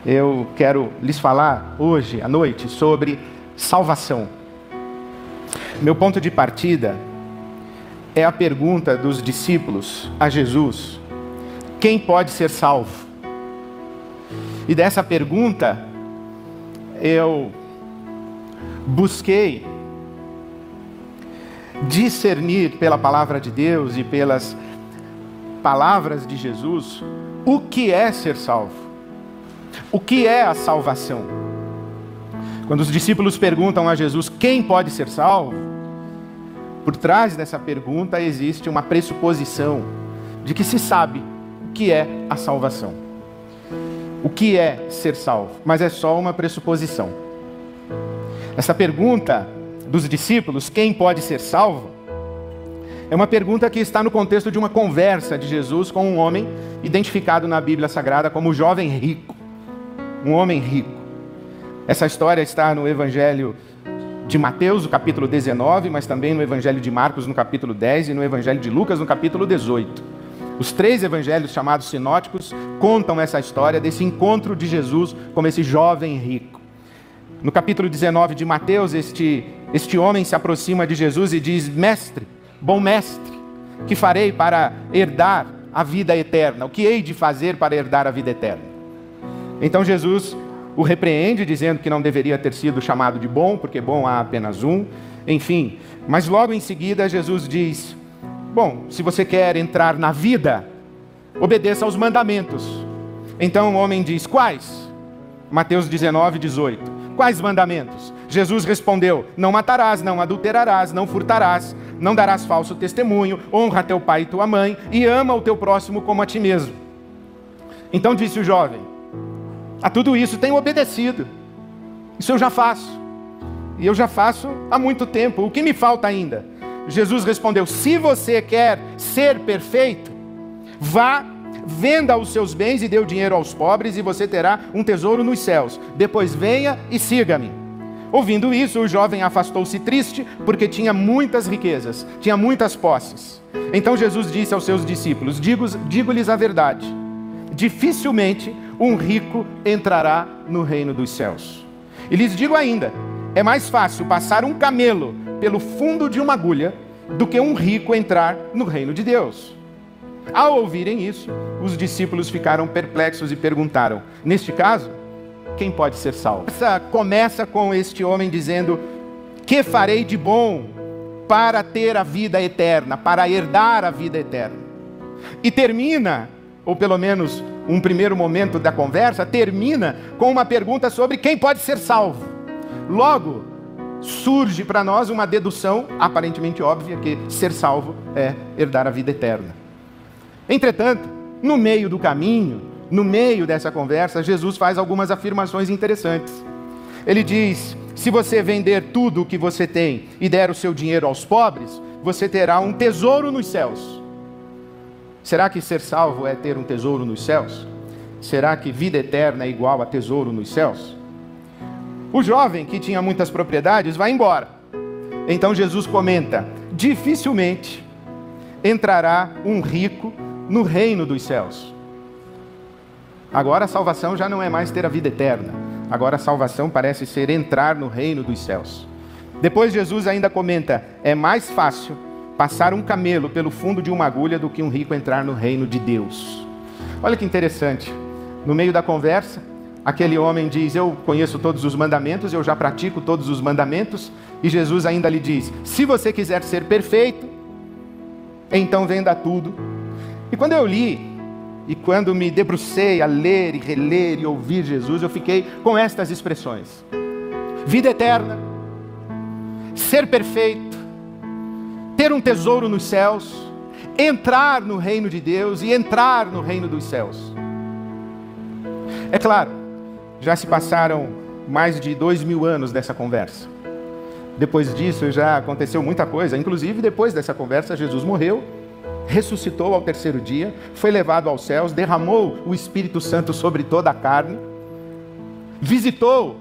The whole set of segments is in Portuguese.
eu quero lhes falar hoje à noite sobre salvação. Meu ponto de partida é a pergunta dos discípulos a Jesus: quem pode ser salvo? E dessa pergunta eu busquei discernir pela palavra de Deus e pelas palavras de Jesus o que é ser salvo. O que é a salvação? Quando os discípulos perguntam a Jesus quem pode ser salvo, por trás dessa pergunta existe uma pressuposição de que se sabe o que é a salvação. O que é ser salvo? Mas é só uma pressuposição. Essa pergunta dos discípulos, quem pode ser salvo, é uma pergunta que está no contexto de uma conversa de Jesus com um homem identificado na Bíblia Sagrada como o jovem rico. Um homem rico. Essa história está no Evangelho de Mateus, no capítulo 19, mas também no Evangelho de Marcos, no capítulo 10, e no Evangelho de Lucas, no capítulo 18. Os 3 evangelhos chamados sinóticos contam essa história desse encontro de Jesus com esse jovem rico. No capítulo 19 de Mateus, este homem se aproxima de Jesus e diz: mestre, bom mestre, que farei para herdar a vida eterna? O que hei de fazer para herdar a vida eterna? Então Jesus o repreende, dizendo que não deveria ter sido chamado de bom, porque bom há apenas um, enfim. Mas logo em seguida Jesus diz: bom, se você quer entrar na vida, obedeça aos mandamentos. Então o homem diz: quais? Mateus 19, 18. Quais mandamentos? Jesus respondeu: não matarás, não adulterarás, não furtarás, não darás falso testemunho, honra teu pai e tua mãe, e ama o teu próximo como a ti mesmo. Então disse o jovem: a tudo isso tenho obedecido. Isso eu já faço. E eu já faço há muito tempo. O que me falta ainda? Jesus respondeu: se você quer ser perfeito, vá, venda os seus bens e dê o dinheiro aos pobres, e você terá um tesouro nos céus. Depois venha e siga-me. Ouvindo isso, o jovem afastou-se triste, porque tinha muitas riquezas, tinha muitas posses. Então Jesus disse aos seus discípulos: digo-lhes a verdade, dificilmente um rico entrará no reino dos céus. E lhes digo ainda, é mais fácil passar um camelo pelo fundo de uma agulha do que um rico entrar no reino de Deus. Ao ouvirem isso, os discípulos ficaram perplexos e perguntaram: neste caso, quem pode ser salvo? Essa começa com este homem dizendo: que farei de bom para ter a vida eterna, para herdar a vida eterna? E termina, ou pelo menos um primeiro momento da conversa, termina com uma pergunta sobre quem pode ser salvo. Logo, surge para nós uma dedução aparentemente óbvia, que ser salvo é herdar a vida eterna. Entretanto, no meio do caminho, no meio dessa conversa, Jesus faz algumas afirmações interessantes. Ele diz: se você vender tudo o que você tem e der o seu dinheiro aos pobres, você terá um tesouro nos céus. Será que ser salvo é ter um tesouro nos céus? Será que vida eterna é igual a tesouro nos céus? O jovem, que tinha muitas propriedades, vai embora. Então Jesus comenta: dificilmente entrará um rico no reino dos céus. Agora a salvação já não é mais ter a vida eterna. Agora a salvação parece ser entrar no reino dos céus. Depois Jesus ainda comenta: é mais fácil passar um camelo pelo fundo de uma agulha do que um rico entrar no reino de Deus. Olha que interessante. No meio da conversa, aquele homem diz: eu conheço todos os mandamentos, eu já pratico todos os mandamentos. E Jesus ainda lhe diz: se você quiser ser perfeito, então venda tudo. E quando eu li, e quando me debrucei a ler e reler e ouvir Jesus, eu fiquei com estas expressões: vida eterna, ser perfeito, ter um tesouro nos céus, entrar no reino de Deus e entrar no reino dos céus. É claro, já se passaram mais de 2000 anos dessa conversa. Depois disso já aconteceu muita coisa. Inclusive, depois dessa conversa, Jesus morreu, ressuscitou ao terceiro dia, foi levado aos céus, derramou o Espírito Santo sobre toda a carne, visitou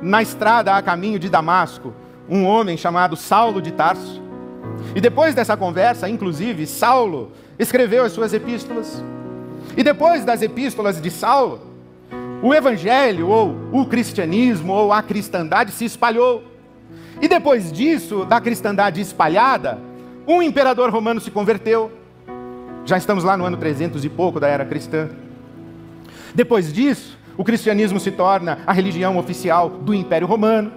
na estrada a caminho de Damasco um homem chamado Saulo de Tarso. E depois dessa conversa, inclusive, Saulo escreveu as suas epístolas. E depois das epístolas de Saulo, o evangelho, ou o cristianismo, ou a cristandade se espalhou. E depois disso, da cristandade espalhada, um imperador romano se converteu. Já estamos lá no ano 300 e pouco da era cristã. Depois disso, o cristianismo se torna a religião oficial do Império Romano.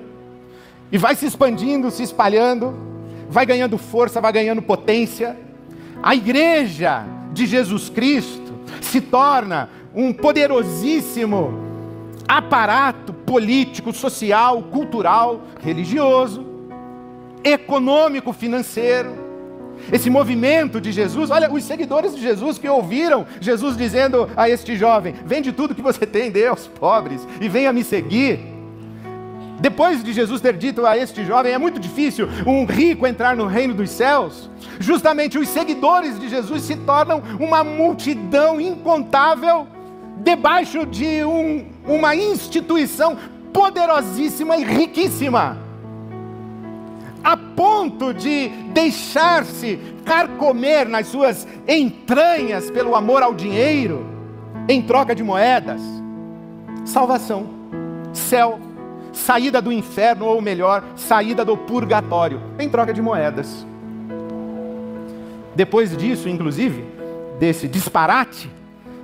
E vai se expandindo, se espalhando, vai ganhando força, vai ganhando potência. A igreja de Jesus Cristo se torna um poderosíssimo aparato político, social, cultural, religioso, econômico, financeiro. Esse movimento de Jesus, olha, os seguidores de Jesus que ouviram Jesus dizendo a este jovem: vende tudo que você tem, dê aos pobres e venha me seguir. Depois de Jesus ter dito a este jovem: é muito difícil um rico entrar no reino dos céus, justamente os seguidores de Jesus se tornam uma multidão incontável debaixo de uma instituição poderosíssima e riquíssima, a ponto de deixar-se carcomer nas suas entranhas pelo amor ao dinheiro, em troca de moedas. Salvação, céu, saída do inferno, ou melhor, saída do purgatório, em troca de moedas. Depois disso, inclusive, desse disparate,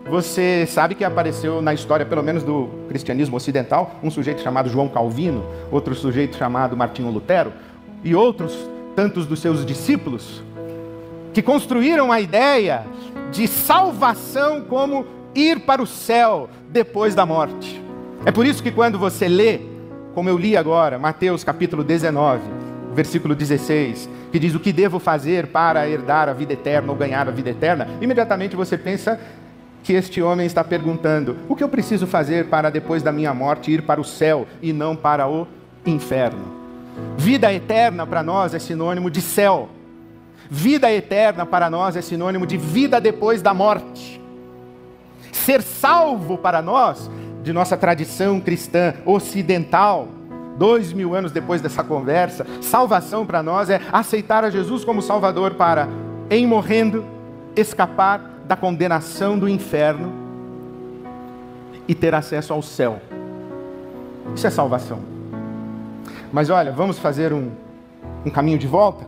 você sabe que apareceu na história, pelo menos do cristianismo ocidental, um sujeito chamado João Calvino, outro sujeito chamado Martinho Lutero, e outros tantos dos seus discípulos, que construíram a ideia de salvação como ir para o céu depois da morte. É por isso que quando você lê, como eu li agora, Mateus capítulo 19, versículo 16, que diz: o que devo fazer para herdar a vida eterna ou ganhar a vida eterna? Imediatamente você pensa que este homem está perguntando: o que eu preciso fazer para depois da minha morte ir para o céu e não para o inferno? Vida eterna para nós é sinônimo de céu. Vida eterna para nós é sinônimo de vida depois da morte. Ser salvo para nós, de nossa tradição cristã ocidental, 2000 anos depois dessa conversa, salvação para nós é aceitar a Jesus como Salvador para, em morrendo, escapar da condenação do inferno e ter acesso ao céu. Isso é salvação. Mas olha, vamos fazer um caminho de volta?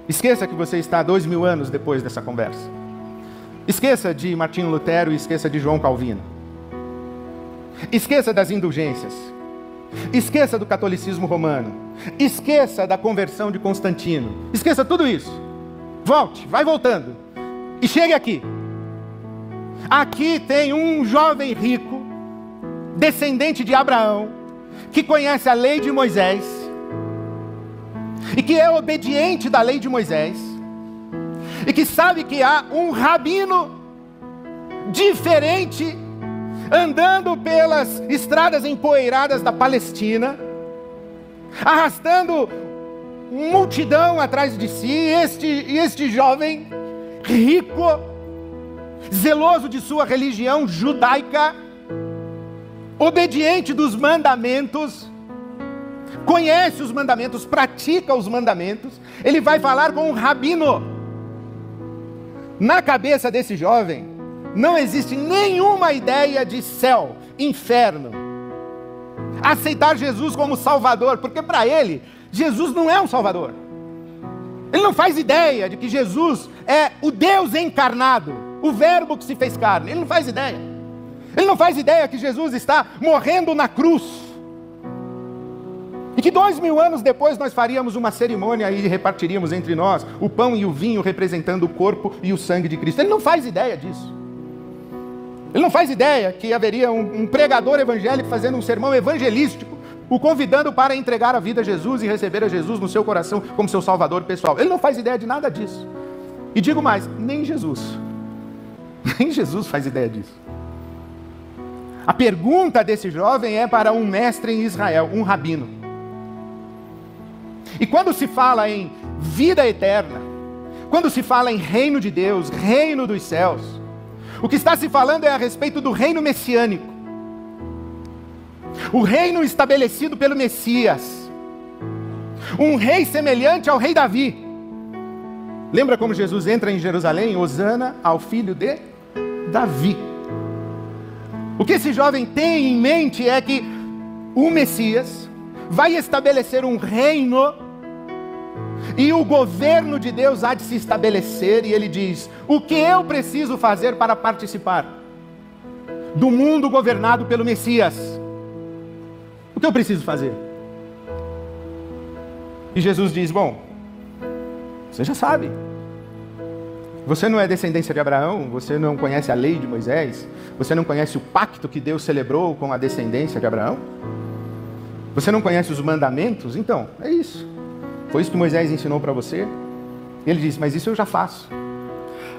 Esqueça que você está 2000 anos depois dessa conversa. Esqueça de Martinho Lutero e esqueça de João Calvino. Esqueça das indulgências. Esqueça do catolicismo romano. Esqueça da conversão de Constantino. Esqueça tudo isso. Volte, vai voltando. E chegue aqui. Aqui tem um jovem rico, descendente de Abraão, que conhece a lei de Moisés e que é obediente da lei de Moisés e que sabe que há um rabino diferente andando pelas estradas empoeiradas da Palestina, arrastando multidão atrás de si. Este jovem rico, zeloso de sua religião judaica, obediente dos mandamentos, conhece os mandamentos, pratica os mandamentos. Ele vai falar com um rabino. Na cabeça desse jovem não existe nenhuma ideia de céu, inferno. Aceitar Jesus como Salvador, porque para ele, Jesus não é um Salvador. Ele não faz ideia de que Jesus é o Deus encarnado, o Verbo que se fez carne. Ele não faz ideia. Ele não faz ideia que Jesus está morrendo na cruz. E que 2000 anos depois nós faríamos uma cerimônia e repartiríamos entre nós o pão e o vinho representando o corpo e o sangue de Cristo. Ele não faz ideia disso. Ele não faz ideia que haveria um pregador evangélico fazendo um sermão evangelístico, o convidando para entregar a vida a Jesus e receber a Jesus no seu coração como seu Salvador pessoal. Ele não faz ideia de nada disso. E digo mais, nem Jesus. Nem Jesus faz ideia disso. A pergunta desse jovem é para um mestre em Israel, um rabino. E quando se fala em vida eterna, quando se fala em reino de Deus, reino dos céus, o que está se falando é a respeito do reino messiânico. O reino estabelecido pelo Messias. Um rei semelhante ao rei Davi. Lembra como Jesus entra em Jerusalém? Hosana ao filho de Davi. O que esse jovem tem em mente é que o Messias vai estabelecer um reino e o governo de Deus há de se estabelecer, e ele diz: o que eu preciso fazer para participar do mundo governado pelo Messias? O que eu preciso fazer? E Jesus diz: bom, você já sabe. Você não é descendência de Abraão, você não conhece a lei de Moisés, você não conhece o pacto que Deus celebrou com a descendência de Abraão? Você não conhece os mandamentos? Então, é isso. Foi isso que Moisés ensinou para você? E ele diz: mas isso eu já faço.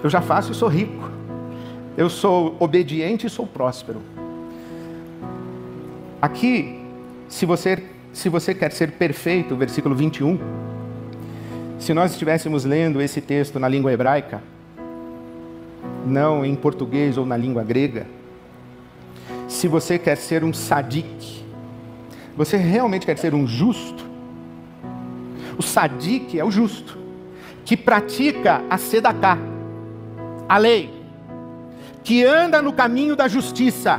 Eu já faço e sou rico. Eu sou obediente e sou próspero. Aqui, se você quer ser perfeito, versículo 21, se nós estivéssemos lendo esse texto na língua hebraica, não em português ou na língua grega, se você quer ser um sadik, você realmente quer ser um justo, o sadik é o justo, que pratica a sedaká, a lei, que anda no caminho da justiça,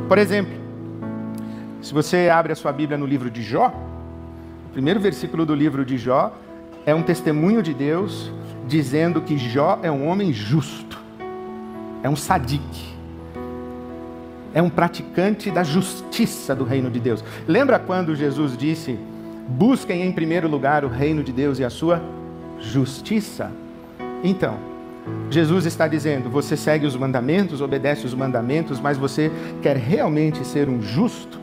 Por exemplo, se você abre a sua Bíblia no livro de Jó, o primeiro versículo do livro de Jó é um testemunho de Deus dizendo que Jó é um homem justo, é um sadik, é um praticante da justiça do reino de Deus. Lembra quando Jesus disse: busquem em primeiro lugar o reino de Deus e a sua justiça? Então, Jesus está dizendo: você segue os mandamentos, obedece os mandamentos, mas você quer realmente ser um justo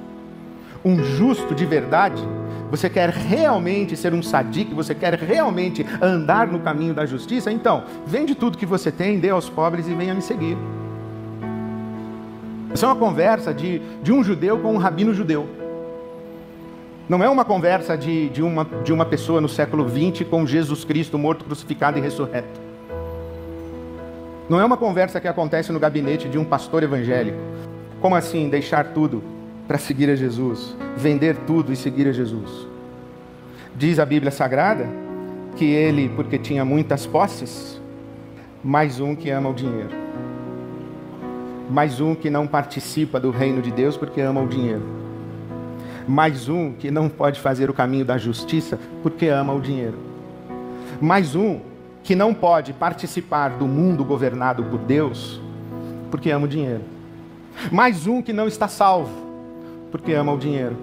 de verdade? Você quer realmente ser um sadik? Você quer realmente andar no caminho da justiça? Então, vende tudo que você tem, dê aos pobres e venha me seguir. Essa é uma conversa de um judeu com um rabino judeu. Não é uma conversa de uma pessoa no século XX com Jesus Cristo morto, crucificado e ressurreto. Não é uma conversa que acontece no gabinete de um pastor evangélico. Como assim deixar tudo para seguir a Jesus? Vender tudo e seguir a Jesus? Diz a Bíblia Sagrada que ele, porque tinha muitas posses, mais um que ama o dinheiro. Mais um que não participa do reino de Deus porque ama o dinheiro. Mais um que não pode fazer o caminho da justiça porque ama o dinheiro. Mais um que não pode participar do mundo governado por Deus porque ama o dinheiro. Mais um que não está salvo porque ama o dinheiro.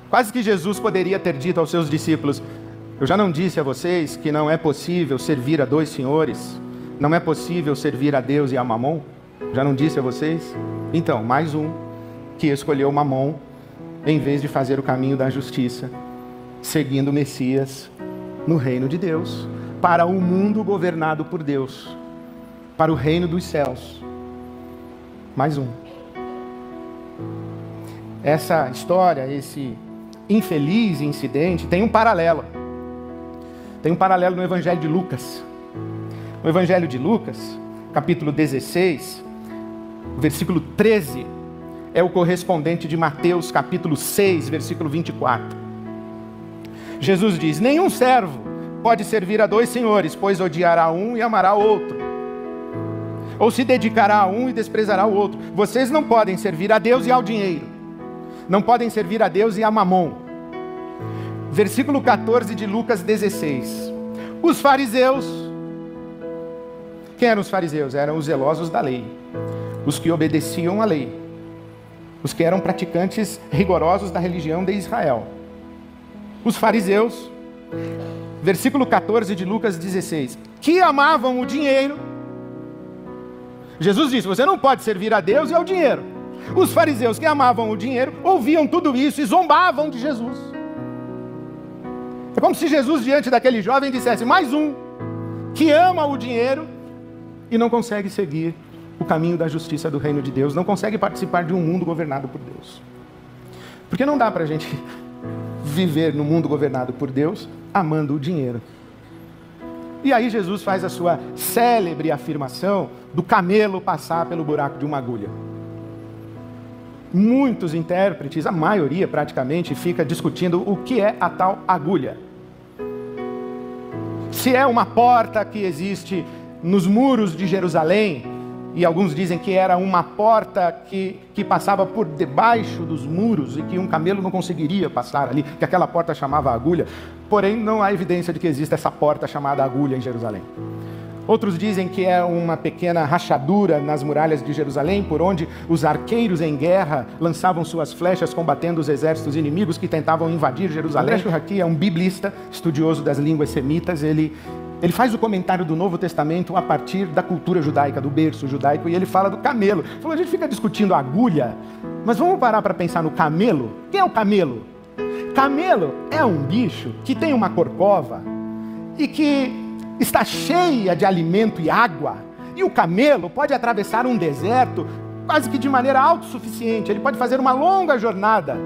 Quase que Jesus poderia ter dito aos seus discípulos: eu já não disse a vocês que não é possível servir a dois senhores? Não é possível servir a Deus e a Mamon? Já não disse a vocês? Então, mais um que escolheu Mamon em vez de fazer o caminho da justiça, seguindo o Messias no reino de Deus, para o mundo governado por Deus, para o reino dos céus. Mais um. Essa história, esse infeliz incidente, tem um paralelo. Tem um paralelo no Evangelho de Lucas. No Evangelho de Lucas, capítulo 16, versículo 13, é o correspondente de Mateus, capítulo 6, versículo 24. Jesus diz: nenhum servo pode servir a dois senhores, pois odiará um e amará o outro, ou se dedicará a um e desprezará o outro. Vocês não podem servir a Deus e ao dinheiro, não podem servir a Deus e a Mamon. Versículo 14 de Lucas 16. Os fariseus, quem eram os fariseus? Eram os zelosos da lei, os que obedeciam à lei, os que eram praticantes rigorosos da religião de Israel. Os fariseus, versículo 14 de Lucas 16, que amavam o dinheiro. Jesus disse: você não pode servir a Deus e ao dinheiro. Os fariseus que amavam o dinheiro ouviam tudo isso e zombavam de Jesus. É como se Jesus, diante daquele jovem, dissesse: mais um que ama o dinheiro e não consegue seguir o caminho da justiça do reino de Deus, não consegue participar de um mundo governado por Deus. Porque não dá para a gente viver no mundo governado por Deus amando o dinheiro. E aí Jesus faz a sua célebre afirmação do camelo passar pelo buraco de uma agulha. Muitos intérpretes, a maioria praticamente, fica discutindo o que é a tal agulha. Se é uma porta que existe nos muros de Jerusalém, e alguns dizem que era uma porta que passava por debaixo dos muros e que um camelo não conseguiria passar ali, que aquela porta chamava Agulha. Porém, não há evidência de que exista essa porta chamada Agulha em Jerusalém. Outros dizem que é uma pequena rachadura nas muralhas de Jerusalém, por onde os arqueiros em guerra lançavam suas flechas combatendo os exércitos inimigos que tentavam invadir Jerusalém. André Churraqui é um biblista, estudioso das línguas semitas. Ele faz o comentário do Novo Testamento a partir da cultura judaica, do berço judaico, e ele fala do camelo. Ele falou, a gente fica discutindo a agulha, mas vamos parar para pensar no camelo? Quem é o camelo? Camelo é um bicho que tem uma corcova e que está cheia de alimento e água, e o camelo pode atravessar um deserto quase que de maneira autossuficiente. Ele pode fazer uma longa jornada,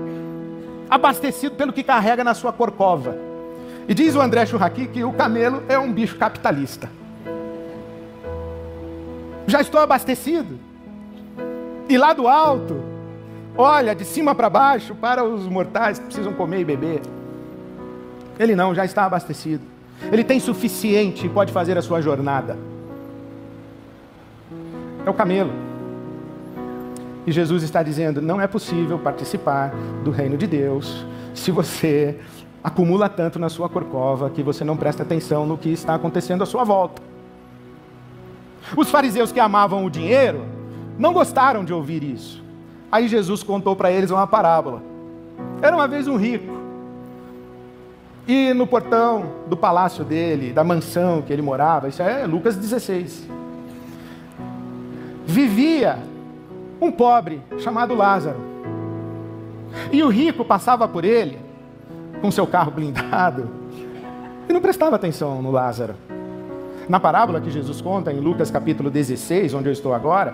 abastecido pelo que carrega na sua corcova. E diz o André Churraqui que o camelo é um bicho capitalista. Já estou abastecido. E lá do alto, olha de cima para baixo para os mortais que precisam comer e beber. Ele não, já está abastecido. Ele tem suficiente e pode fazer a sua jornada. É o camelo. E Jesus está dizendo, não é possível participar do reino de Deus se você acumula tanto na sua corcova que você não presta atenção no que está acontecendo à sua volta. Os fariseus que amavam o dinheiro não gostaram de ouvir isso. Aí Jesus contou para eles uma parábola. Era uma vez um rico, e no portão do palácio dele, da mansão que ele morava, isso é Lucas 16, vivia um pobre chamado Lázaro. E o rico passava por ele com seu carro blindado e não prestava atenção no Lázaro. Na parábola que Jesus conta em Lucas capítulo 16, onde eu estou agora,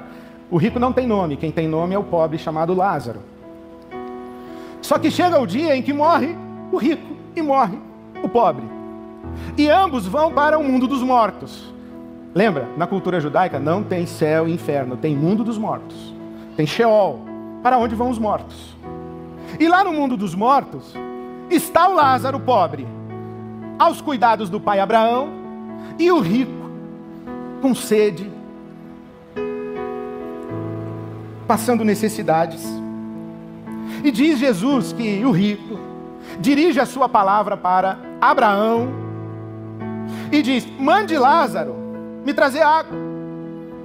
o rico não tem nome, quem tem nome é o pobre chamado Lázaro. Só que chega o dia em que morre o rico e morre o pobre, e ambos vão para o mundo dos mortos. Lembra, na cultura judaica não tem céu e inferno, tem mundo dos mortos, tem Sheol, para onde vão os mortos. E lá no mundo dos mortos está o Lázaro pobre, aos cuidados do pai Abraão, e o rico com sede, passando necessidades. E diz Jesus que o rico dirige a sua palavra para Abraão e diz, mande Lázaro me trazer água.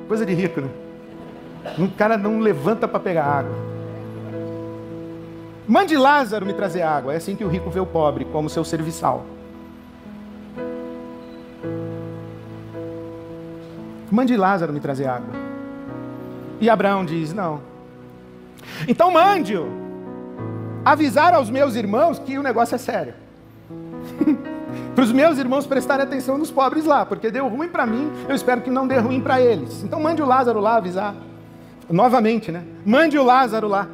Coisa de rico, né? O cara não levanta para pegar água. Mande Lázaro me trazer água. É assim que o rico vê o pobre, como seu serviçal. Mande Lázaro me trazer água. E Abraão diz, não. Então mande-o avisar aos meus irmãos que o negócio é sério. Para os meus irmãos prestarem atenção nos pobres lá, porque deu ruim para mim, eu espero que não dê ruim para eles. Então mande o Lázaro lá avisar. Novamente, né? Mande o Lázaro lá.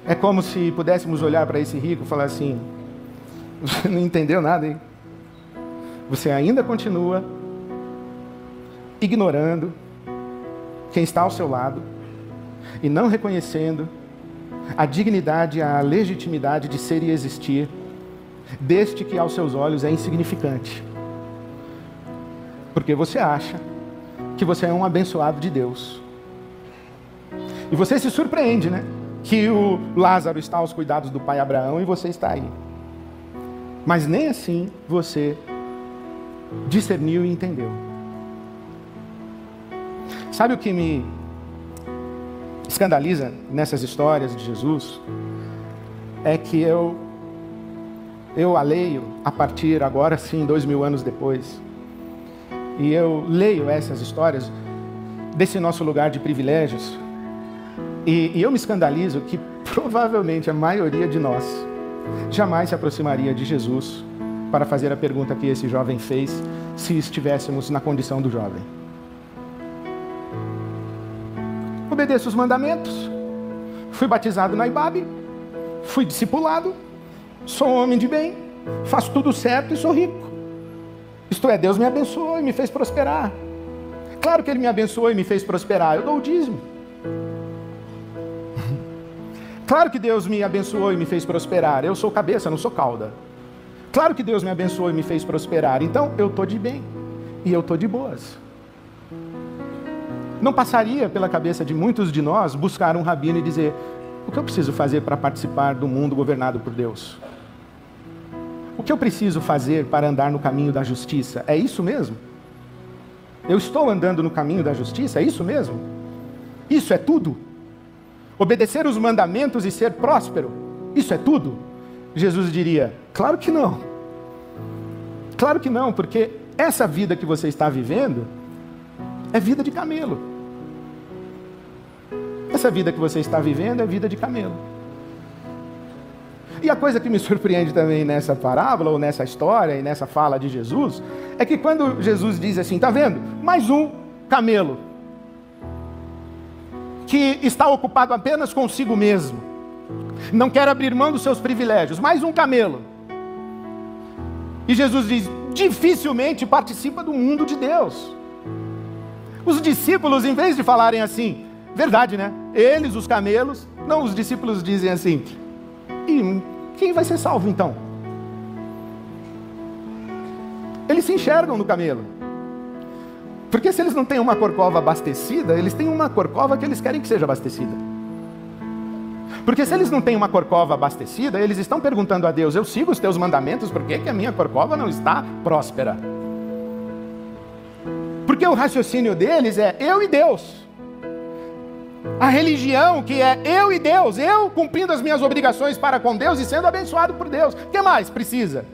É como se pudéssemos olhar para esse rico e falar assim, você não entendeu nada, hein? Você ainda continua ignorando quem está ao seu lado e não reconhecendo a dignidade, a legitimidade de ser e existir deste que aos seus olhos é insignificante. Porque você acha que você é um abençoado de Deus. E você se surpreende, né? Que o Lázaro está aos cuidados do pai Abraão e você está aí. Mas nem assim você discerniu e entendeu. Sabe o que me escandaliza nessas histórias de Jesus? É que eu a leio a partir agora sim, 2000 anos depois. E eu leio essas histórias desse nosso lugar de privilégios. E eu me escandalizo que provavelmente a maioria de nós jamais se aproximaria de Jesus para fazer a pergunta que esse jovem fez, se estivéssemos na condição do jovem. Obedeço os mandamentos, fui batizado na Ibabe, fui discipulado, sou um homem de bem, faço tudo certo e sou rico. Isto é, Deus me abençoou e me fez prosperar. Claro que Ele me abençoou e me fez prosperar, eu dou o dízimo. Claro que Deus me abençoou e me fez prosperar, eu sou cabeça, não sou cauda. Claro que Deus me abençoou e me fez prosperar, então eu estou de bem e eu estou de boas. Não passaria pela cabeça de muitos de nós buscar um rabino e dizer: o que eu preciso fazer para participar do mundo governado por Deus? O que eu preciso fazer para andar no caminho da justiça? É isso mesmo? Eu estou andando no caminho da justiça? É isso mesmo? Isso é tudo? Obedecer os mandamentos e ser próspero? Isso é tudo? Jesus diria: claro que não. Claro que não, porque essa vida que você está vivendo é vida de camelo. Essa vida que você está vivendo é vida de camelo. E a coisa que me surpreende também nessa parábola, ou nessa história, e nessa fala de Jesus, é que quando Jesus diz assim: está vendo? Mais um camelo, que está ocupado apenas consigo mesmo, não quer abrir mão dos seus privilégios, mais um camelo. E Jesus diz: dificilmente participa do mundo de Deus. Os discípulos, em vez de falarem assim, verdade, né? Eles, os camelos, não, os discípulos dizem assim: e quem vai ser salvo então? Eles se enxergam no camelo. Porque se eles não têm uma corcova abastecida, eles têm uma corcova que eles querem que seja abastecida. Porque se eles não têm uma corcova abastecida, eles estão perguntando a Deus: eu sigo os teus mandamentos, por que a minha corcova não está próspera? Porque o raciocínio deles é eu e Deus. A religião que é eu e Deus, eu cumprindo as minhas obrigações para com Deus e sendo abençoado por Deus. O que mais precisa?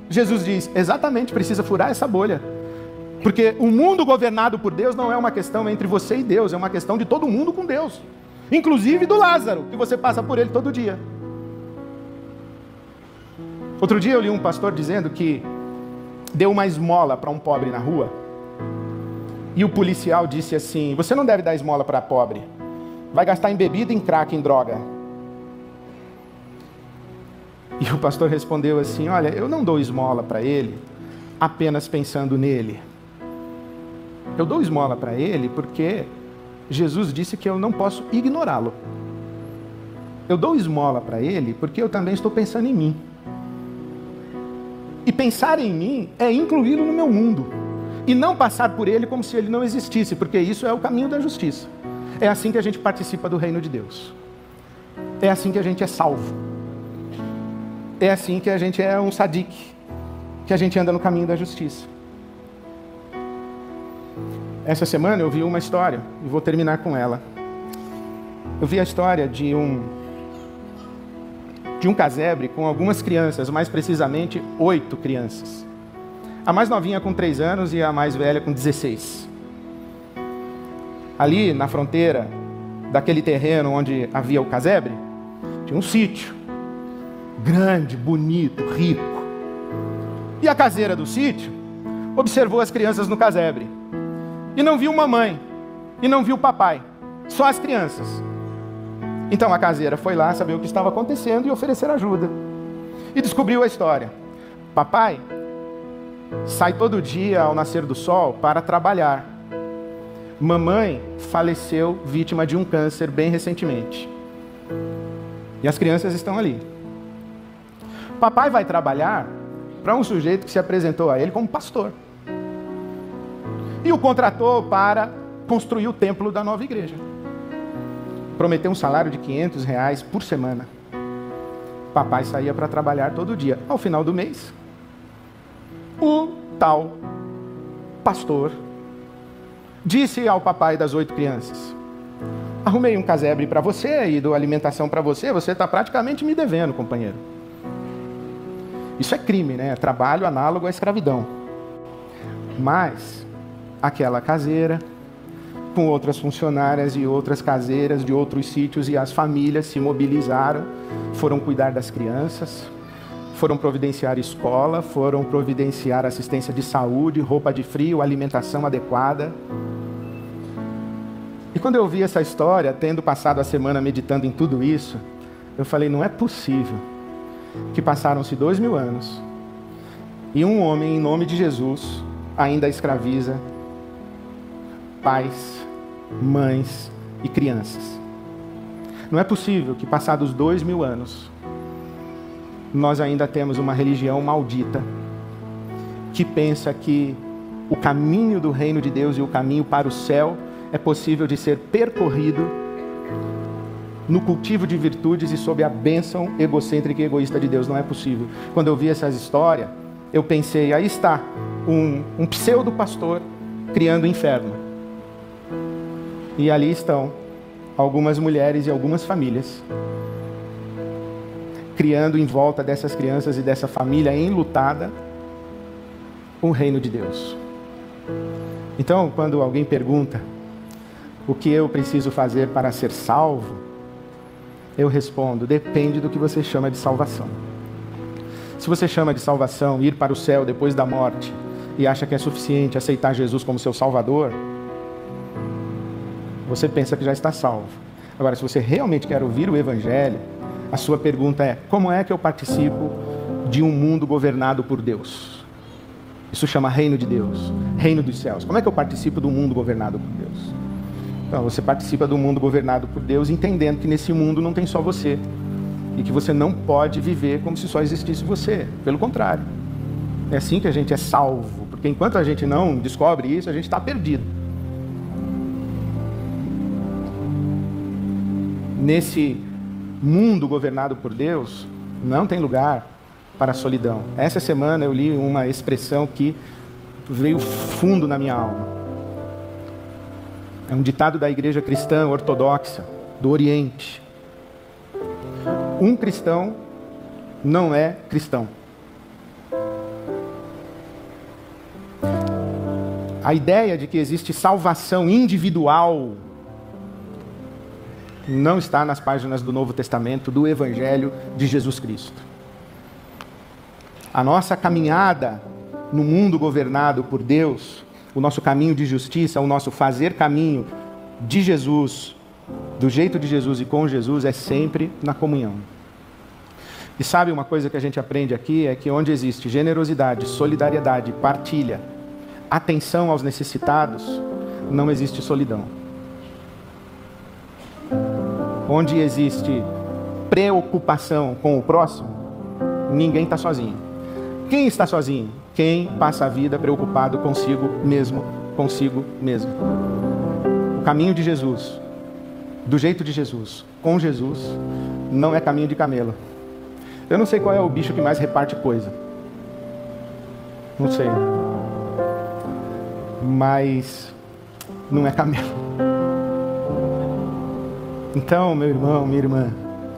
Jesus diz: exatamente, precisa furar essa bolha. Porque o mundo governado por Deus não é uma questão entre você e Deus, é uma questão de todo mundo com Deus. Inclusive do Lázaro, que você passa por ele todo dia. Outro dia eu li um pastor dizendo que deu uma esmola para um pobre na rua. E o policial disse assim: você não deve dar esmola para pobre. Vai gastar em bebida, em crack, em droga. E o pastor respondeu assim: olha, eu não dou esmola para ele apenas pensando nele. Eu dou esmola para ele porque Jesus disse que eu não posso ignorá-lo. Eu dou esmola para ele porque eu também estou pensando em mim. E pensar em mim é incluí-lo no meu mundo. E não passar por ele como se ele não existisse, porque isso é o caminho da justiça. É assim que a gente participa do reino de Deus. É assim que a gente é salvo. É assim que a gente é um sadique, que a gente anda no caminho da justiça. Essa semana eu vi uma história, e vou terminar com ela. Eu vi a história de um casebre com algumas crianças, mais precisamente 8 crianças. A mais novinha com 3 anos e a mais velha com 16. Ali na fronteira daquele terreno onde havia o casebre, tinha um sítio. Grande, bonito, rico. E a caseira do sítio observou as crianças no casebre. E não viu mamãe. E não viu papai. Só as crianças. Então a caseira foi lá saber o que estava acontecendo e oferecer ajuda. E descobriu a história. Papai sai todo dia ao nascer do sol para trabalhar. Mamãe faleceu vítima de um câncer bem recentemente. E as crianças estão ali. Papai vai trabalhar para um sujeito que se apresentou a ele como pastor. E o contratou para construir o templo da nova igreja. Prometeu um salário de R$500 por semana. Papai saía para trabalhar todo dia. Ao final do mês, o tal pastor disse ao papai das 8 crianças: arrumei um casebre para você e dou alimentação para você, você está praticamente me devendo, companheiro. Isso é crime, né? É trabalho análogo à escravidão. Mas aquela caseira, com outras funcionárias e outras caseiras de outros sítios, e as famílias se mobilizaram, foram cuidar das crianças, foram providenciar escola, foram providenciar assistência de saúde, roupa de frio, alimentação adequada. E quando eu vi essa história, tendo passado a semana meditando em tudo isso, eu falei: não é possível que passaram-se 2000 anos e um homem, em nome de Jesus, ainda escraviza pais, mães e crianças. Não é possível que, passados 2000 anos, nós ainda temos uma religião maldita que pensa que o caminho do reino de Deus e o caminho para o céu é possível de ser percorrido no cultivo de virtudes e sob a bênção egocêntrica e egoísta de Deus. Não é possível. Quando eu vi essas histórias, eu pensei, aí está um pseudo-pastor criando o inferno. E ali estão algumas mulheres e algumas famílias criando em volta dessas crianças e dessa família enlutada o reino de Deus. Então, quando alguém pergunta o que eu preciso fazer para ser salvo, eu respondo, depende do que você chama de salvação. Se você chama de salvação ir para o céu depois da morte e acha que é suficiente aceitar Jesus como seu Salvador, você pensa que já está salvo. Agora, se você realmente quer ouvir o Evangelho, a sua pergunta é, como é que eu participo de um mundo governado por Deus? Isso chama reino de Deus, reino dos céus. Como é que eu participo do mundo governado por Deus? Então, você participa do mundo governado por Deus, entendendo que nesse mundo não tem só você. E que você não pode viver como se só existisse você. Pelo contrário. É assim que a gente é salvo. Porque enquanto a gente não descobre isso, a gente está perdido. Nesse mundo governado por Deus, não tem lugar para a solidão. Essa semana eu li uma expressão que veio fundo na minha alma. É um ditado da igreja cristã ortodoxa do Oriente. Um cristão não é cristão. A ideia de que existe salvação individual não está nas páginas do Novo Testamento, do Evangelho de Jesus Cristo. A nossa caminhada no mundo governado por Deus, o nosso caminho de justiça, o nosso fazer caminho de Jesus, do jeito de Jesus e com Jesus, é sempre na comunhão. E sabe uma coisa que a gente aprende aqui? É que onde existe generosidade, solidariedade, partilha, atenção aos necessitados, não existe solidão. Onde existe preocupação com o próximo, ninguém está sozinho. Quem está sozinho? Quem passa a vida preocupado consigo mesmo, consigo mesmo. O caminho de Jesus, do jeito de Jesus, com Jesus, não é caminho de camelo. Eu não sei qual é o bicho que mais reparte coisa. Não sei. Mas não é camelo. Então, meu irmão, minha irmã,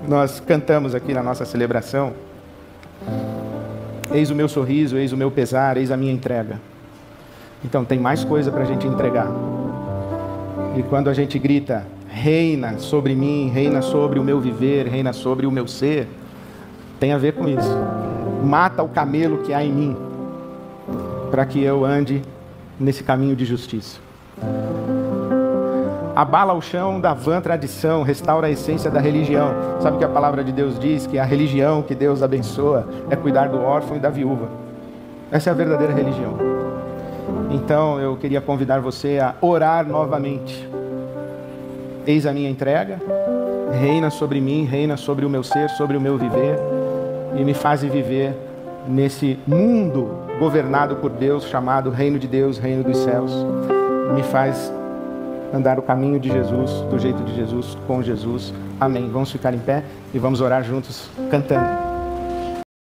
nós cantamos aqui na nossa celebração: eis o meu sorriso, eis o meu pesar, eis a minha entrega. Então tem mais coisa para a gente entregar. E quando a gente grita, reina sobre mim, reina sobre o meu viver, reina sobre o meu ser, tem a ver com isso. Mata o camelo que há em mim, para que eu ande nesse caminho de justiça. Abala o chão da vã tradição, restaura a essência da religião. Sabe o que a palavra de Deus diz? Que a religião que Deus abençoa é cuidar do órfão e da viúva. Essa é a verdadeira religião. Então eu queria convidar você a orar novamente. Eis a minha entrega, reina sobre mim, reina sobre o meu ser, sobre o meu viver, e me faz viver nesse mundo governado por Deus, chamado Reino de Deus, Reino dos Céus. Me faz andar o caminho de Jesus, do jeito de Jesus, com Jesus. Amém. Vamos ficar em pé e vamos orar juntos, cantando.